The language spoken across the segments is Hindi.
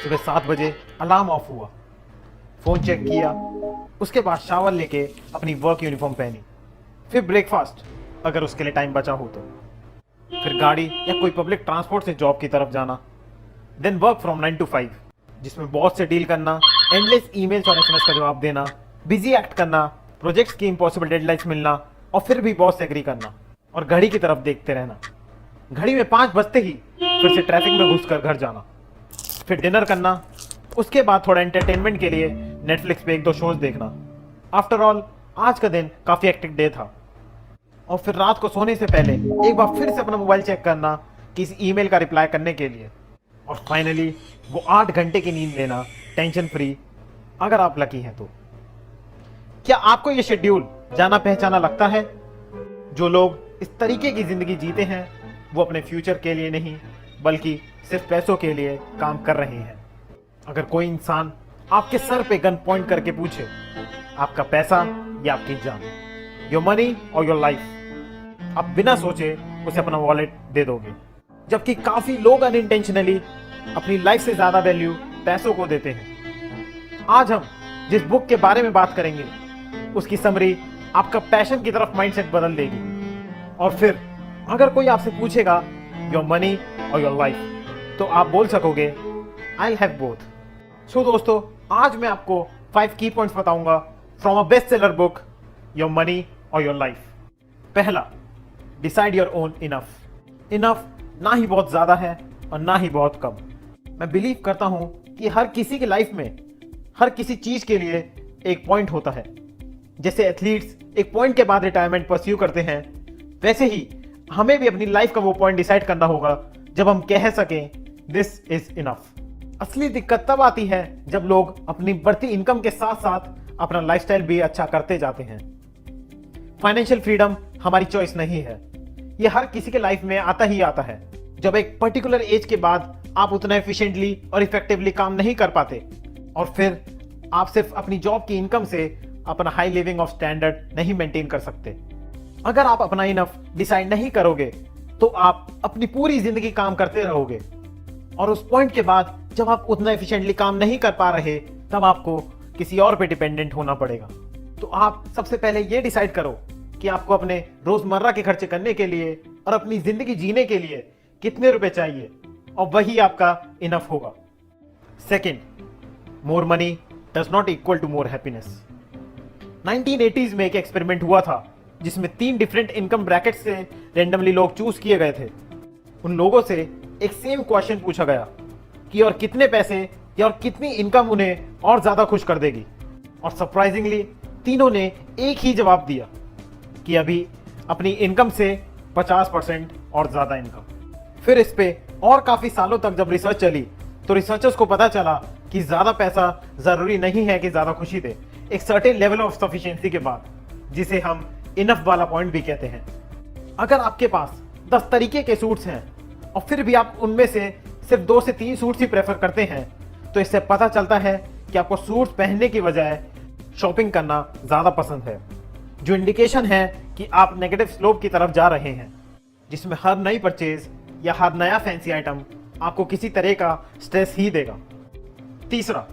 सुबह 7 बजे अलार्म ऑफ हुआ, फोन चेक किया, उसके बाद शावर लेके अपनी वर्क यूनिफॉर्म पहनी, फिर ब्रेकफास्ट अगर उसके लिए टाइम बचा हो तो, फिर गाड़ी या कोई पब्लिक ट्रांसपोर्ट से जॉब की तरफ जाना, देन वर्क फ्रॉम 9 to 5 जिसमें बॉस से डील करना, एंडलेस ईमेल्स और एसएमएस का जवाब देना, बिजी एक्ट करना, प्रोजेक्ट्स की इम्पॉसिबल डेडलाइंस मिलना और फिर भी बॉस से एग्री करना और घड़ी की तरफ देखते रहना। घड़ी में 5 बजते ही फिर से ट्रैफिक में घुसकर घर जाना, फिर डिनर करना, उसके बाद थोड़ा एंटरटेनमेंट के लिए नेटफ्लिक्स पे 1-2 शोज देखना। आफ्टर ऑल आज का दिन काफी हेक्टिक डे था। और फिर रात को सोने से पहले एक बार फिर से अपना मोबाइल चेक करना किसी ईमेल का रिप्लाई करने के लिए, और फाइनली वो 8 घंटे की नींद लेना टेंशन फ्री, अगर आप लकी हैं तो। क्या आपको ये शेड्यूल जाना पहचाना लगता है? जो लोग इस तरीके की जिंदगी जीते हैं वो अपने फ्यूचर के लिए नहीं बल्कि सिर्फ पैसों के लिए काम कर रहे हैं। अगर कोई इंसान आपके सर पे गन पॉइंट करके पूछे आपका पैसा या आपकी जान, योर मनी और योर लाइफ, आप बिना सोचे उसे अपना वॉलेट दे दोगे। जबकि काफी लोग अनइंटेंशनली अपनी लाइफ से ज्यादा वैल्यू पैसों को देते हैं। आज हम जिस बुक के बारे में बात करेंगे उसकी समरी आपका पैशन की तरफ माइंडसेट बदल देगी। और फिर अगर कोई आपसे पूछेगा योर मनी और योर लाइफ, तो आप बोल सकोगे आई विल हैव बोथ। सो दोस्तों, आज मैं आपको 5 की पॉइंट्स बताऊंगा from a best seller book your money और योर लाइफ। पहला, decide your own enough. Enough ना ही बहुत ज्यादा है और ना ही बहुत कम। मैं बिलीव करता हूं कि हर किसी की लाइफ में हर किसी चीज के लिए एक पॉइंट होता है। जैसे एथलीट्स एक पॉइंट के बाद रिटायरमेंट परस्यू करते हैं, वैसे ही हमें भी अपनी लाइफ का वो पॉइंट डिसाइड करना होगा जब हम कह सकें दिस इज इनफ। असली दिक्कत तब आती है जब लोग अपनी बढ़ती इनकम के साथ साथ अपना लाइफस्टाइल भी अच्छा करते जाते हैं। फाइनेंशियल फ्रीडम हमारी चॉइस नहीं है, ये हर किसी के लाइफ में आता ही आता है। जब एक पर्टिकुलर एज के बाद आप उतना एफिशिएंटली और इफेक्टिवली काम नहीं कर पाते और फिर आप सिर्फ अपनी जॉब की इनकम से अपना हाई लिविंग ऑफ स्टैंडर्ड नहीं मेंटेन कर सकते। अगर आप अपना इनफ डिसाइड नहीं करोगे तो आप अपनी पूरी जिंदगी काम करते रहोगे और उस पॉइंट के बाद जब आप उतना एफिशिएंटली काम नहीं कर पा रहे तब आपको किसी और पे डिपेंडेंट होना पड़ेगा। तो आप सबसे पहले ये डिसाइड करो कि आपको अपने रोजमर्रा के खर्चे करने के लिए और अपनी जिंदगी जीने के लिए कितने रुपए चाहिए और वही आपका इनफ होगा। Second, more money does not equal to more happiness. 1980s में एक एक्सपेरिमेंट हुआ था जिसमें 3 डिफरेंट इनकम ब्रैकेट से रेंडमली लोग चूज किए गए थे। उन लोगों से एक सेम क्वेश्चन पूछा गया कि और कितने पैसे या और कितनी इनकम उन्हें और ज्यादा खुश कर देगी, और सरप्राइजिंगली तीनों ने एक ही जवाब दिया कि अभी अपनी इनकम से 50% और ज्यादा इनकम। फिर इस पे और काफी सालों तक जब रिसर्च चली तो रिसर्चर्स को पता चला कि ज्यादा पैसा जरूरी नहीं है कि ज्यादा खुशी दे, एक सर्टेन लेवल ऑफ सफिशिएंसी के बाद, जिसे हम इनफ वाला पॉइंट भी कहते हैं। अगर आपके पास 10 तरीके के सूट्स हैं और फिर भी आप उनमें से सिर्फ 2 से 3 सूट्स ही प्रेफर करते हैं, तो इससे पता चलता है कि आपको सूट्स पहनने की बजाय शॉपिंग करना ज्यादा पसंद है, जो इंडिकेशन है कि आप नेगेटिव स्लोप की तरफ जा रहे हैं, जिसमें हर नई परचेज या हर नया फैंसी आइटम आपको किसी तरह का स्ट्रेस ही देगा। तीसरा,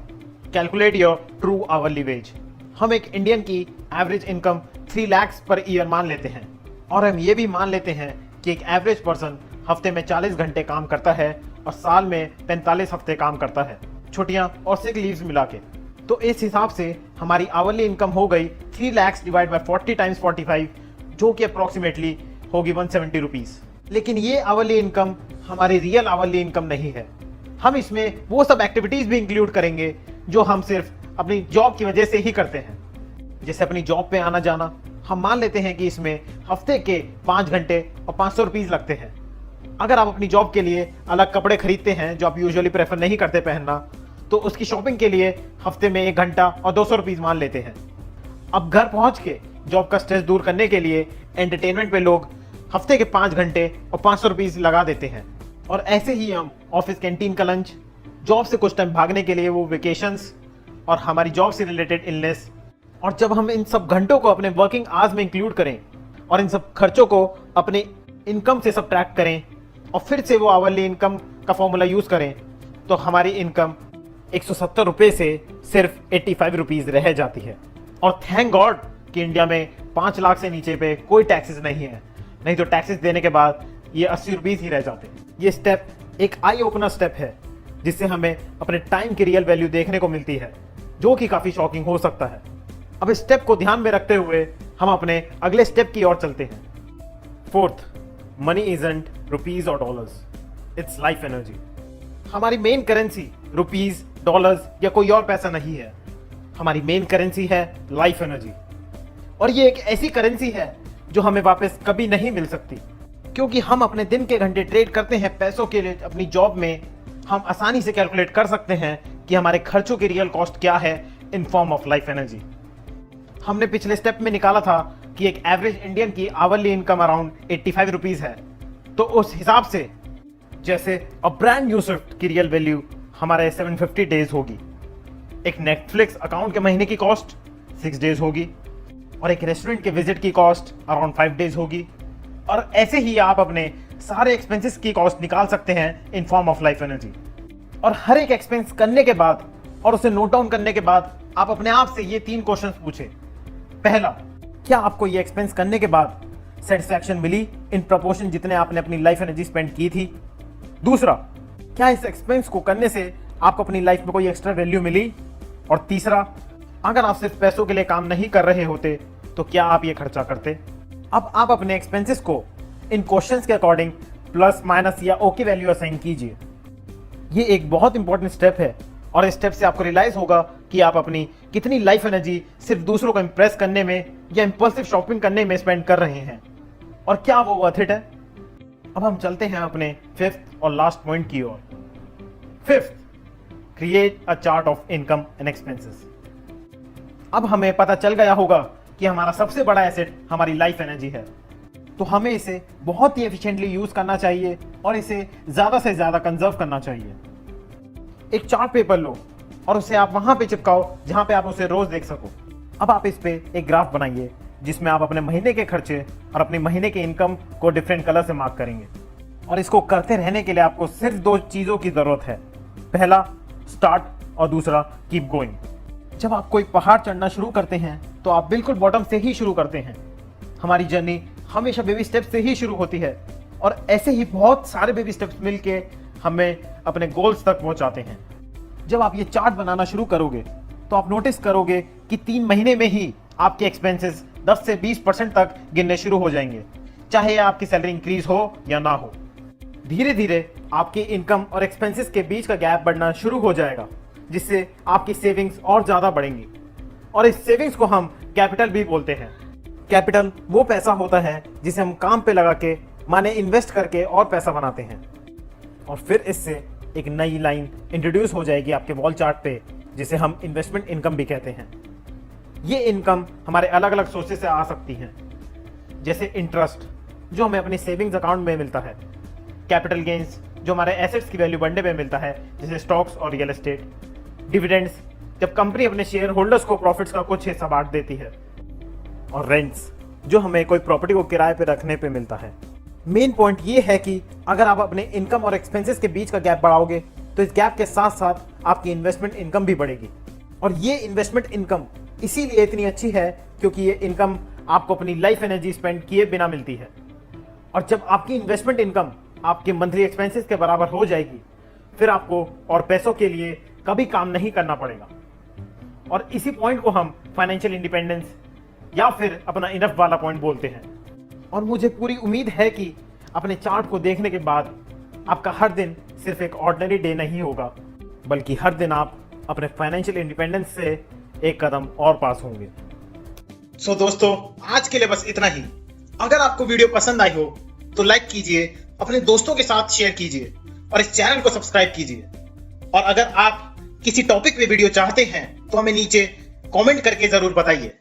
calculate your true hourly wage. हम एक इंडियन की average income 3 lakh per year मान लेते हैं और हम ये भी मान लेते हैं कि एक एवरेज पर्सन हफ्ते में 40 घंटे काम करता है और साल में 45 हफ्ते काम करता है, छुट्टियां और सिक लीव्स मिला के। तो इस हिसाब से हमारी आवरली इनकम हो गई 3 लाख डिवाइड बाय 40 टाइम्स 45, जो कि अप्रोक्सीमेटली होगी 170 रुपीज। लेकिन ये आवरली इनकम हमारी रियल आवरली इनकम नहीं है। हम इसमें वो सब एक्टिविटीज भी इंक्लूड करेंगे जो हम सिर्फ अपनी जॉब की वजह से ही करते हैं, जैसे अपनी जॉब पे आना जाना। हम मान लेते हैं कि इसमें हफ्ते के 5 घंटे और 500 रुपीज लगते हैं। अगर आप अपनी जॉब के लिए अलग कपड़े खरीदते हैं जो आप यूजुअली प्रेफर नहीं करते पहनना, तो उसकी शॉपिंग के लिए हफ्ते में 1 घंटा और 200 रुपीज मान लेते हैं। अब घर पहुंच के जॉब का स्ट्रेस दूर करने के लिए एंटरटेनमेंट पे लोग हफ्ते के 5 घंटे और 500 रुपीज लगा देते हैं। और ऐसे ही हम ऑफिस कैंटीन का लंच, जॉब से कुछ टाइम भागने के लिए वो वेकेशंस और हमारी जॉब से रिलेटेड इलनेस, और जब हम इन सब घंटों को अपने वर्किंग आवर्स में इंक्लूड करें और इन सब खर्चों को अपने इनकम से सब्ट्रैक्ट करें और फिर से वो आवरली इनकम का फॉर्मूला यूज करें, तो हमारी इनकम 170 रुपए से सिर्फ 85 रुपीज रह जाती है। और थैंक गॉड कि इंडिया में 5 लाख से नीचे पे कोई टैक्सेस नहीं है, नहीं तो टैक्सेस देने के बाद ये 80 रुपीज ही रह जाते। ये स्टेप एक आई ओपनर स्टेप है जिससे हमें अपने टाइम की रियल वैल्यू देखने को मिलती है, जो कि काफी शॉकिंग हो सकता है। अब इस स्टेप को ध्यान में रखते हुए हम अपने अगले स्टेप की ओर चलते हैं। फोर्थ, मनी इजंट रुपीज और डॉलर्स, इट्स लाइफ एनर्जी। हमारी मेन करेंसी रुपीज, डॉलर्स या कोई और पैसा नहीं है, हमारी मेन करेंसी है लाइफ एनर्जी। और ये एक ऐसी करेंसी है जो हमें वापस कभी नहीं मिल सकती, क्योंकि हम अपने दिन के घंटे ट्रेड करते हैं पैसों के लिए। अपनी जॉब में हम आसानी से कैलकुलेट कर सकते हैं कि हमारे खर्चों की रियल कॉस्ट क्या है in form of life energy. हमने पिछले स्टेप में निकाला था कि एक एवरेज इंडियन की आवरली इनकम अराउंड 85 रुपीज है, तो उस हिसाब से जैसे अ ब्रांड न्यू स्विफ्ट की रियल वैल्यू हमारे 750 डेज होगी, एक नेटफ्लिक्स अकाउंट के महीने की कॉस्ट 6 डेज होगी, और एक रेस्टोरेंट के विजिट की कॉस्ट अराउंड 5 डेज होगी। और ऐसे ही आप अपने सारे एक्सपेंसेस की कॉस्ट निकाल सकते हैं in form of life energy. और हर एक एक्सपेंस करने के बाद और उसे नोट डाउन करने के बाद आप अपने आप से ये 3 क्वेश्चंस पूछे। पहला, क्या आपको ये एक्सपेंस करने के बाद सेटिस्फैक्शन मिली इन प्रोपोर्शन जितने आपने अपनी लाइफ एनर्जी स्पेंड की थी? दूसरा, क्या इस एक्सपेंस को करने से आपको अपनी लाइफ में कोई एक्स्ट्रा वैल्यू मिली? और तीसरा, अगर आप सिर्फ पैसों के लिए काम नहीं कर रहे होते तो क्या आप ये खर्चा करते? अब आप अपने एक्सपेंसेस को इन क्वेश्चंस के अकॉर्डिंग प्लस, माइनस या ओके वैल्यू असाइन कीजिए। ये एक बहुत इंपॉर्टेंट स्टेप है और इस स्टेप से आपको रियलाइज होगा कि आप अपनी कितनी लाइफ एनर्जी सिर्फ दूसरों को इंप्रेस करने में या इंपल्सिव शॉपिंग करने में स्पेंड कर रहे हैं, और क्या वो वर्थ इट है। अब हम चलते हैं अपने 5th और लास्ट पॉइंट की ओर। 5th, create a chart of income and expenses. अब हमें पता चल गया होगा कि हमारा सबसे बड़ा एसेट हमारी लाइफ एनर्जी है, तो हमें इसे बहुत ही एफिशिएंटली यूज करना चाहिए और इसे ज्यादा से ज्यादा कंजर्व करना चाहिए। एक चार्ट पेपर लो और उसे आप वहां पे चिपकाओ जहां पे आप उसे रोज देख सको। अब आप इस पे एक ग्राफ बनाइए जिसमें आप अपने महीने के खर्चे और अपने महीने के इनकम को डिफरेंट कलर से मार्क करेंगे। और इसको करते रहने के लिए आपको सिर्फ 2 चीजों की जरूरत है। पहला, स्टार्ट, और दूसरा, कीप गोइंग। जब आप कोई पहाड़ चढ़ना शुरू करते हैं तो आप बिल्कुल बॉटम से ही शुरू करते हैं। हमारी जर्नी हमेशा बेबी स्टेप से ही शुरू होती है, और ऐसे ही बहुत सारे बेबी स्टेप्स मिलके हमें अपने गोल्स तक पहुंचाते हैं। जब आप ये चार्ट बनाना शुरू करोगे तो आप नोटिस करोगे कि 3 महीने में ही आपके एक्सपेंसेस 10 से 20% तक गिनने शुरू हो जाएंगे, चाहे आपकी सैलरी इंक्रीज हो या ना हो। धीरे धीरे आपकी इनकम और एक्सपेंसेस के बीच का गैप बढ़ना शुरू हो जाएगा, जिससे आपकी सेविंग्स और ज्यादा बढ़ेंगी। और इस सेविंग्स को हम कैपिटल भी बोलते हैं। कैपिटल वो पैसा होता है जिसे हम काम पे लगा के, माने इन्वेस्ट करके और पैसा बनाते हैं। और फिर इससे एक नई लाइन इंट्रोड्यूस हो जाएगी आपके वॉल चार्ट पे, जिसे हम इन्वेस्टमेंट इनकम भी कहते हैं। ये इनकम हमारे अलग अलग सोर्सेस से आ सकती हैं, जैसे इंटरेस्ट जो हमें अपने सेविंग्स अकाउंट में मिलता है, कैपिटल गेन्स जो हमारे एसेट्स की वैल्यू बढ़ने पे मिलता है, जैसे स्टॉक्स और रियल एस्टेट, डिविडेंड्स जब कंपनी अपने शेयर होल्डर्स को प्रॉफिट्स का कुछ हिस्सा बांट देती है, और रेंट्स जो हमें कोई प्रॉपर्टी को किराए पे रखने पे मिलता है। मेन पॉइंट ये है कि अगर आप अपने इनकम और एक्सपेंसेस के बीच का गैप बढ़ाओगे तो इस गैप के साथ साथ आपकी इन्वेस्टमेंट इनकम भी बढ़ेगी। और ये इन्वेस्टमेंट इनकम इसीलिए इतनी अच्छी है क्योंकि ये इनकम आपको अपनी लाइफ एनर्जी स्पेंड किए बिना मिलती है। और जब आपकी इन्वेस्टमेंट इनकम आपके मंथली एक्सपेंसेस के बराबर हो जाएगी, फिर आपको और पैसों के लिए कभी काम नहीं करना पड़ेगा। और इसी पॉइंट को हम फाइनेंशियल इंडिपेंडेंस या फिर अपना इनफ वाला पॉइंट बोलते हैं। और मुझे पूरी उम्मीद है कि अपने चार्ट को देखने के बाद आपका हर दिन सिर्फ एक ऑर्डिनरी डे नहीं होगा, बल्कि हर दिन आप अपने फाइनेंशियल इंडिपेंडेंस से एक कदम और पास होंगे। सो दोस्तों, आज के लिए बस इतना ही। अगर आपको वीडियो पसंद आई हो तो लाइक कीजिए, अपने दोस्तों के साथ शेयर कीजिए और इस चैनल को सब्सक्राइब कीजिए। और अगर आप किसी टॉपिक पे वीडियो चाहते हैं तो हमें नीचे कमेंट करके जरूर बताइए।